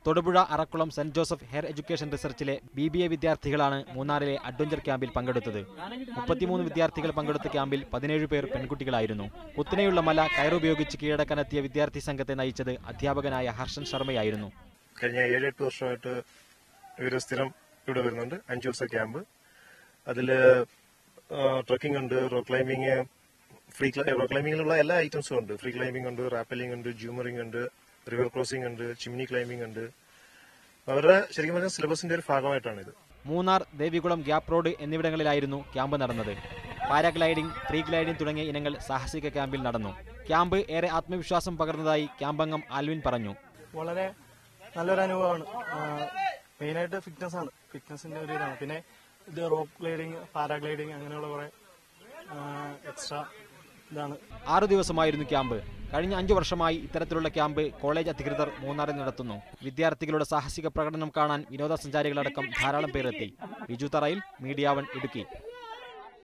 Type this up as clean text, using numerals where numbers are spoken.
Thodupuzha Arakkulam saint Joseph higher education റിസർച്ചിലെ BBA വിദ്യാർത്ഥികളാണ് മൂന്നാറിലെ അഡ്വഞ്ചർ ക്യാമ്പിൽ പങ്കെടുത്തത്. 33 വിദ്യാർത്ഥികൾ പങ്കെടുത്ത ക്യാമ്പിൽ 17 പേർ പെൺകുട്ടികളായിരുന്നു. കുത്തനെയുള്ള മല കയറുപയോഗിച്ച് കീഴടക്കാനെത്തിയ വിദ്യാർത്ഥി സംഘത്തെ നയിച്ചത് അധ്യാപകനായ ഹർഷൻ ശർമ്മയായിരുന്നു. കഴിഞ്ഞ 7-8 വർഷമായിട്ട് ഇവര് സ്ഥിരം ഇവിടെ വരുന്നുണ്ട്. 5 ദിവസത്തെ ക്യാമ്പ്. അതില് ട്രക്കിംഗ് ഉണ്ട്, റോക്ക് ക്ലൈംബിംഗ്, റോക്ക് ക്ലൈംബിങ്ങിലുള്ള എല്ലാ ഐറ്റംസും ഉണ്ട്. ഫ്രീ ക്ലൈംബിംഗ് ഉണ്ട്, റാപ്പലിംഗ് ഉണ്ട്, ജൂമറിംഗ് ഉണ്ട്, റിവർ ക്രോസിംഗ് ഉണ്ട്, ചിമ്നി ക്ലൈംബിംഗ് ഉണ്ട്. അവരുടെ ശരിക്കും പറഞ്ഞാൽ സിലബസിന്റെ ഒരു ഭാഗമായിട്ടാണ് ഇത്. മൂന്നാർ, ദേവികുളം, ഗ്യാപ് റോഡ് എന്നിവിടങ്ങളിലായിരുന്നു ക്യാമ്പ് നടന്നത്. പാരാഗ്ലൈഡിംഗ്, ഫ്രീ ഗ്ലൈഡിംഗ് തുടങ്ങിയ ഇനങ്ങൾ സാഹസിക ക്യാമ്പിൽ നടന്നു. ക്യാമ്പ് ഏറെ ആത്മവിശ്വാസം പകർന്നതായി ക്യാമ്പംഗം ആൽവിൻ പറഞ്ഞു. വളരെ നല്ലൊരു അനുഭവമാണ്. മെയിനായിട്ട് ഫിറ്റ്നസ് ആണ്, ഫിറ്റ്നസിന്റെ ഒരു ഇതാണ്. പിന്നെ ഇത് റോപ്പ് ഗ്ലൈഡിംഗ്, പാരാഗ്ലൈഡിംഗ് അങ്ങനെയുള്ള കുറെ എക്സ്ട്രാ ഇതാണ്. 6 ദിവസമായിരുന്നു ക്യാമ്പ്. കഴിഞ്ഞ 5 വർഷമായി ഇത്തരത്തിലുള്ള ക്യാമ്പ് കോളേജ് അധികൃതർ മൂന്നാറിൽ നടത്തുന്നു. വിദ്യാർത്ഥികളുടെ സാഹസിക പ്രകടനം കാണാൻ വിനോദസഞ്ചാരികളടക്കം ധാരാളം പേരെത്തി. ബിജു തറയിൽ, മീഡിയ 1 ഇടുക്കി.